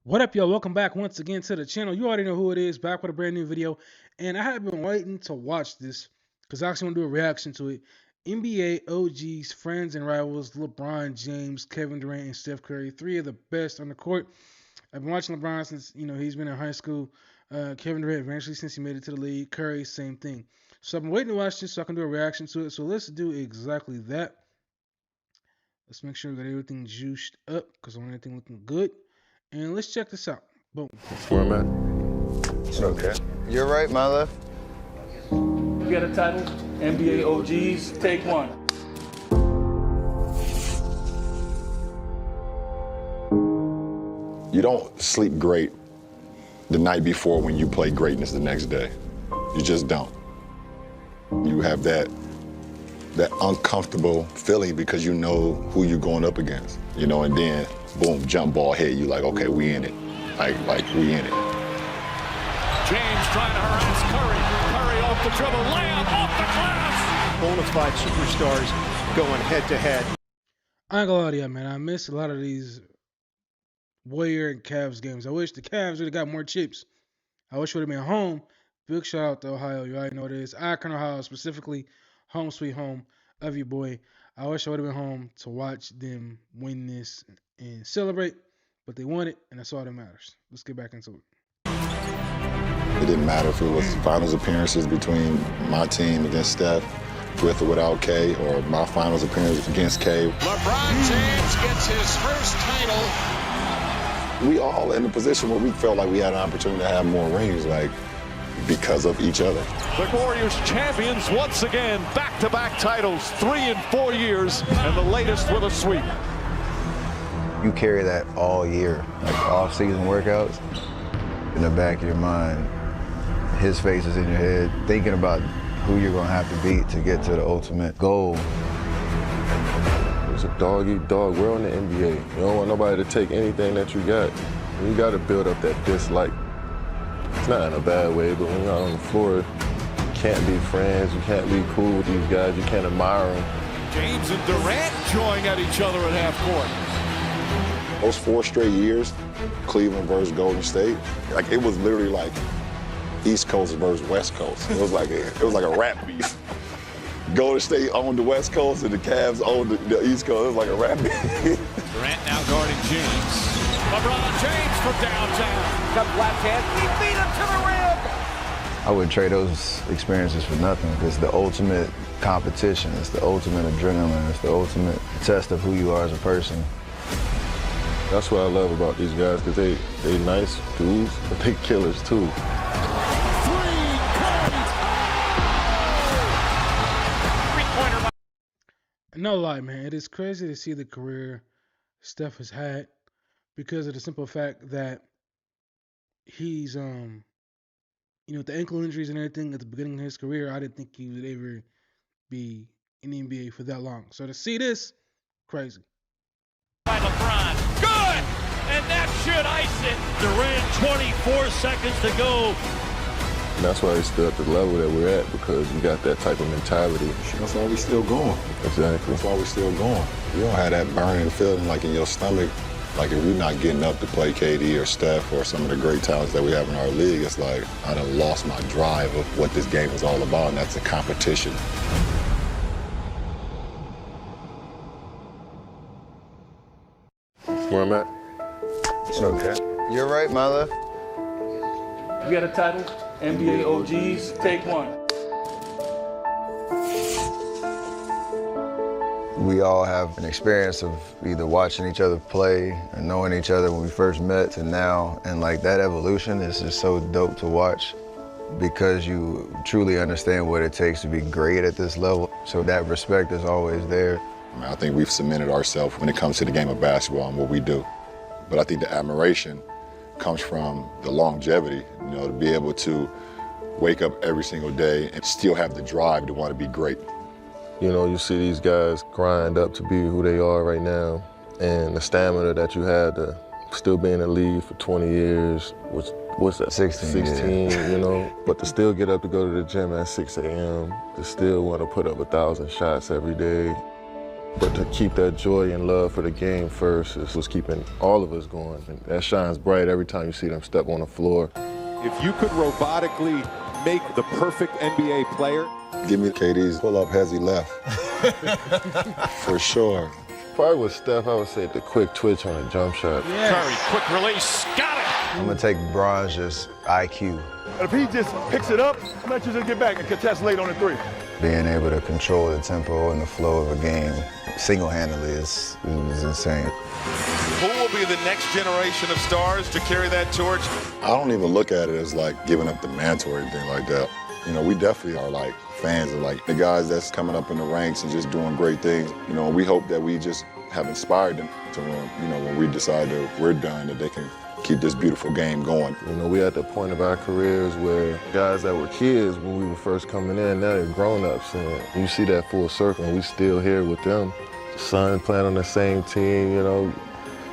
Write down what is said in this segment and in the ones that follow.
What up, y'all? Welcome back once again to the channel. You already know who it is, back with a brand new video. And I have been waiting to watch this because I actually want to do a reaction to it. NBA OGs, friends and rivals, LeBron James, Kevin Durant, and Steph Curry, three of the best on the court. I've been watching LeBron since, he's been in high school. Kevin Durant eventually since he made it to the league. Curry, same thing. So I've been waiting to watch this so I can do a reaction to it. So let's do exactly that. Let's make sure we got everything juiced up because I want everything looking good. And let's check this out. Boom. Format. It's okay. You're right, my left. You got a title? NBA OGs, take one. You don't sleep great the night before when you play greatness the next day. You just don't. You have that uncomfortable feeling because you know who you're going up against, and then boom, jump ball hit. You like, okay, we in it. Like we in it. James trying to harass Curry. Curry off the dribble, layup off the glass. Bona fide superstars going head to head. I ain't gonna lie to you, man. I miss a lot of these Warrior and Cavs games. I wish the Cavs would have got more chips. I wish it would have been home. Big shout out to Ohio. You already know what it is. Akron, Ohio, specifically. Home sweet home of your boy. I wish I would have been home to watch them win this and celebrate, but they won it, and that's all that matters. Let's get back into it. It didn't matter if it was finals appearances between my team against Steph, with or without K, or my finals appearance against K. LeBron James gets his first title. We all in a position where we felt like we had an opportunity to have more rings, because of each other. The Warriors champions once again, back-to-back titles, 3 in 4 years, and the latest with a sweep. You carry that all year, like off-season workouts. In the back of your mind, his face is in your head, thinking about who you're gonna have to beat to get to the ultimate goal. It's a dog-eat-dog world in the NBA. You don't want nobody to take anything that you got. You got to build up that dislike. It's not in a bad way, but when you're out on the floor, you can't be friends, you can't be cool with these guys, you can't admire them. James and Durant jawing at each other at half court. Those 4 straight years, Cleveland versus Golden State, it was literally like East Coast versus West Coast. It was like a rap beef. Golden State owned the West Coast and the Cavs owned the East Coast. It was like a rap beef. Durant now guarding James. LeBron James from downtown. Got left hand, he beat him to the rim. I wouldn't trade those experiences for nothing. It's the ultimate competition. It's the ultimate adrenaline. It's the ultimate test of who you are as a person. That's what I love about these guys, because they nice dudes, but they killers too. No lie, man. It is crazy to see the career Steph has had because of the simple fact that he's, with the ankle injuries and everything at the beginning of his career, I didn't think he would ever be in the NBA for that long. So to see this, crazy. By LeBron, good! And that should ice it. Durant, 24 seconds to go. And that's why it's still at the level that we're at, because we got that type of mentality. That's why we still going. Exactly. That's why we still going. You don't have that burning feeling in your stomach. If you're not getting up to play KD or Steph or some of the great talents that we have in our league, it's like I done lost my drive of what this game is all about, and that's a competition. Where I'm at? It's okay. You're right, my left. You got a title? NBA OGs, take one. We all have an experience of either watching each other play and knowing each other when we first met to now. And that evolution is just so dope to watch because you truly understand what it takes to be great at this level. So that respect is always there. I think we've cemented ourselves when it comes to the game of basketball and what we do. But I think the admiration comes from the longevity, to be able to wake up every single day and still have the drive to want to be great. You see these guys grind up to be who they are right now, and the stamina that you had to still be in the league for 20 years, what's that? 16, yeah. But to still get up to go to the gym at 6 a.m., to still want to put up 1,000 shots every day. But to keep that joy and love for the game first is what's keeping all of us going. And that shines bright every time you see them step on the floor. If you could robotically make the perfect NBA player, Give me KD's pull-up hezzy left. For sure. Probably with Steph, I would say the quick twitch on a jump shot. Curry, quick release, got it! I'm gonna take LeBron's just IQ. If he just picks it up, I'm not just get back and contest late on the three. Being able to control the tempo and the flow of a game single-handedly is insane. Who will be the next generation of stars to carry that torch? I don't even look at it as like giving up the mantle or anything like that. You know, we definitely are like fans of like the guys that's coming up in the ranks and just doing great things. You know, we hope that we just have inspired them to, you know, when we decide that we're done, that they can keep this beautiful game going. You know, we at the point of our careers where guys that were kids when we were first coming in, now they're grown-ups, and you see that full circle, and we still here with them. Son playing on the same team, you know.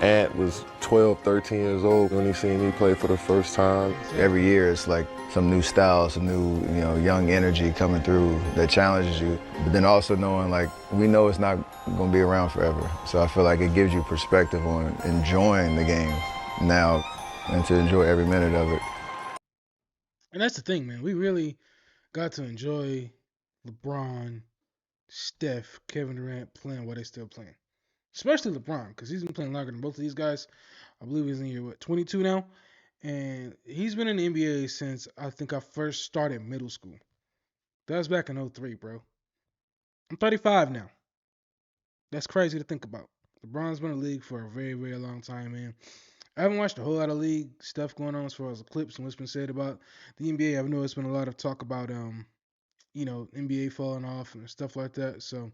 Ant was 12, 13 years old when he seen me play for the first time. Every year it's like some new style, some new, you know, young energy coming through that challenges you. But then also knowing like, we know it's not gonna be around forever. So I feel like it gives you perspective on enjoying the game now and to enjoy every minute of it. And that's the thing, man. We really got to enjoy LeBron, Steph, Kevin Durant playing while they're still playing. Especially LeBron, because he's been playing longer than both of these guys. I believe he's in year, 22 now? And he's been in the NBA since I think I first started middle school. That was back in 2003, bro. I'm 35 now. That's crazy to think about. LeBron's been in the league for a very, very long time, man. I haven't watched a whole lot of league stuff going on as far as the clips and what's been said about the NBA. I know it's been a lot of talk about, you know, NBA falling off and stuff like that. So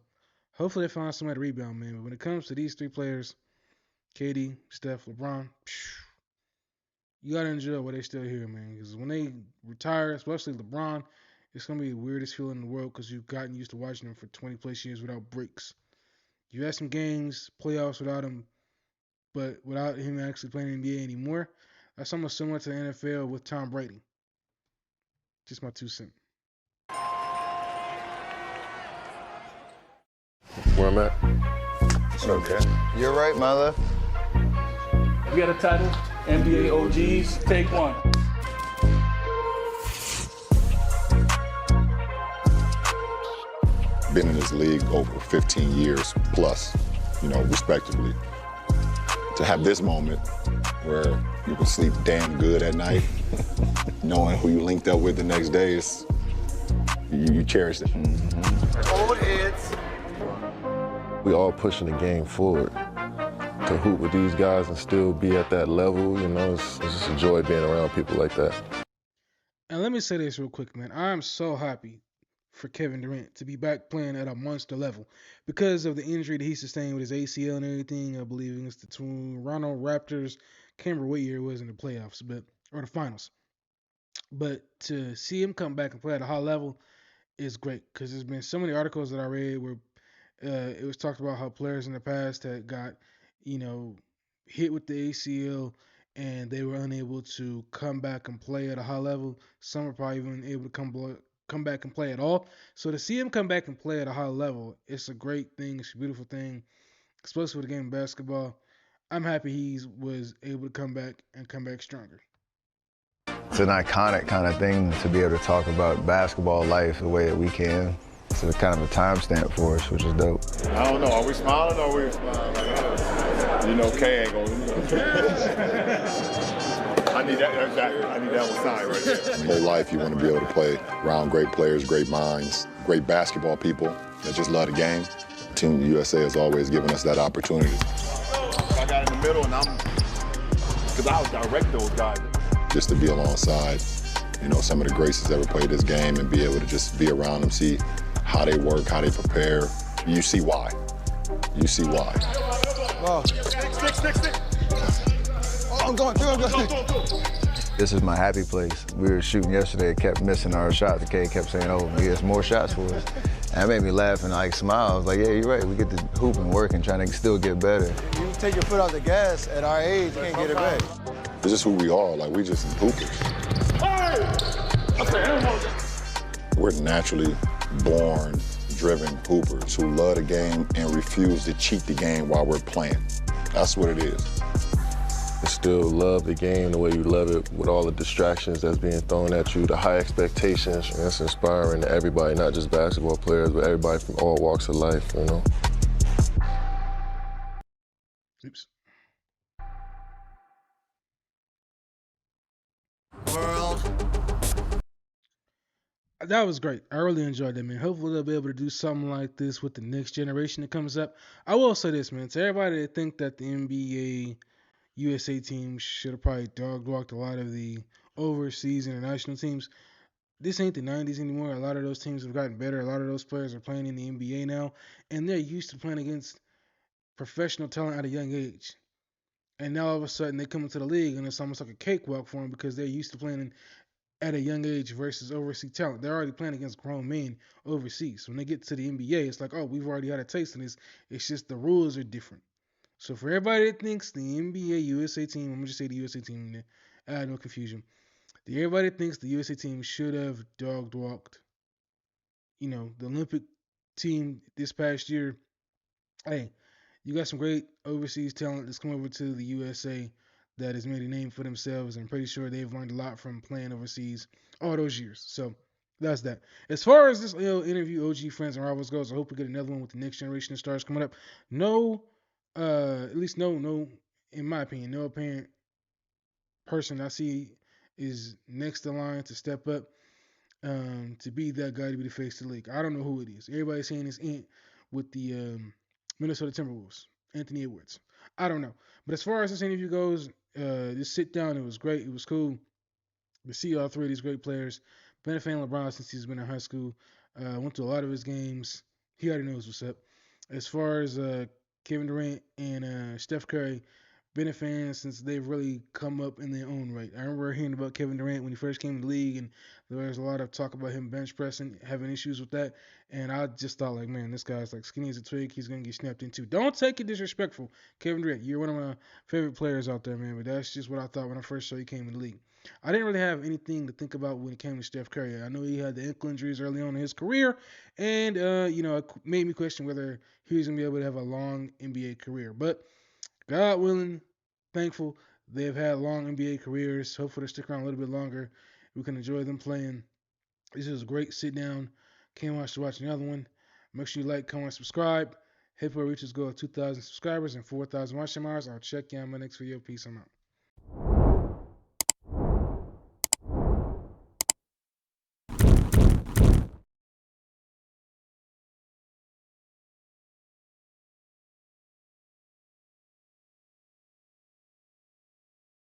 hopefully they find somebody to rebound, man. But when it comes to these three players, KD, Steph, LeBron, you got to enjoy while they're still here, man. Because when they retire, especially LeBron, it's going to be the weirdest feeling in the world because you've gotten used to watching him for 20-plus years without breaks. You had some games, playoffs without him, but without him actually playing in the NBA anymore, that's almost similar to the NFL with Tom Brady. Just my 2 cents. Where I'm at? Okay. You're right, my left. We got a title, NBA OGs, take one. Been in this league over 15 years plus, you know, respectively. To have this moment where you can sleep damn good at night, knowing who you linked up with the next day, is you cherish it. Old heads. We all pushing the game forward. To hoop with these guys and still be at that level, you know, it's just a joy being around people like that. And let me say this real quick, man. I am so happy for Kevin Durant to be back playing at a monster level because of the injury that he sustained with his ACL and everything. I believe against the Toronto Raptors. Can't remember what year it was in the playoffs, or the finals. But to see him come back and play at a high level is great because there's been so many articles that I read where it was talked about how players in the past had got, you know, hit with the ACL and they were unable to come back and play at a high level. Some are probably even able to come back and play at all. So to see him come back and play at a high level, it's a great thing. It's a beautiful thing, especially with the game of basketball. I'm happy he was able to come back and come back stronger. It's an iconic kind of thing to be able to talk about basketball life the way that we can. It's a kind of a timestamp for us, which is dope. I don't know. Are we smiling or are we smiling? You know, K ain't gonna. I need that one signed right there. Whole life you want to be able to play around great players, great minds, great basketball people that just love the game. Team USA has always given us that opportunity. I got in the middle and because I'll direct those guys. Just to be alongside, you know, some of the greats that's ever played this game and be able to just be around them, see how they work, how they prepare. You see why. You see why. Oh. Stick. Oh, I'm going through. This is my happy place. We were shooting yesterday, kept missing our shots. The kid kept saying, oh, he has more shots for us. And that made me laugh and like smile. I was like, yeah, you're right. We get to hoop and work and trying to still get better. You take your foot off the gas at our age, you can't get it back. It's just who we are. Like, we just hoopers. We're naturally born purpose-driven hoopers who love the game and refuse to cheat the game while we're playing. That's what it is. Still love the game the way you love it, with all the distractions that's being thrown at you, the high expectations. And it's inspiring to everybody, not just basketball players, but everybody from all walks of life, you know. Oops. That was great. I really enjoyed that, man. Hopefully they'll be able to do something like this with the next generation that comes up. I will say this, man. To everybody that think that the NBA USA team should have probably dog walked a lot of the overseas international teams, this ain't the 90s anymore. A lot of those teams have gotten better. A lot of those players are playing in the NBA now, and they're used to playing against professional talent at a young age. And now all of a sudden they come into the league and it's almost like a cakewalk for them because they're used to playing at a young age versus overseas talent. They're already playing against grown men overseas. When they get to the NBA, it's like, oh, we've already had a taste of this. It's just the rules are different. So for everybody that thinks the NBA USA team, I'm gonna just say the USA team, no confusion. Everybody that thinks the USA team should have dog walked, the Olympic team this past year. Hey, you got some great overseas talent that's come over to the USA that has made a name for themselves. I'm pretty sure they've learned a lot from playing overseas all those years. So that's that. As far as this interview, OG Friends and Rivals goes, I hope we get another one with the next generation of stars coming up. No, at least no, in my opinion, no apparent person I see is next in line to step up, to be that guy to be the face of the league. I don't know who it is. Everybody's saying it's Ant with the Minnesota Timberwolves, Anthony Edwards. I don't know. But as far as this interview goes, this sit down, it was great. It was cool to see all three of these great players. Been a fan of LeBron since he's been in high school. Went to a lot of his games. He already knows what's up. As far as Kevin Durant and Steph Curry, been a fan since they've really come up in their own right. I remember hearing about Kevin Durant when he first came to the league, and there was a lot of talk about him bench pressing, having issues with that. And I just thought, like, man, this guy's like skinny as a twig. He's gonna get snapped into. Don't take it disrespectful, Kevin Durant. You're one of my favorite players out there, man. But that's just what I thought when I first saw he came in the league. I didn't really have anything to think about when it came to Steph Curry. I know he had the ankle injuries early on in his career, and it made me question whether he was gonna be able to have a long NBA career. But God willing, thankful they've had long NBA careers. Hopefully they stick around a little bit longer. We can enjoy them playing. This is a great sit down. Can't watch to watch another one. Make sure you like, comment, subscribe. Hit for reaches goal of 2,000 subscribers and 4,000 watching hours. I'll check you on my next video. Peace. I'm out.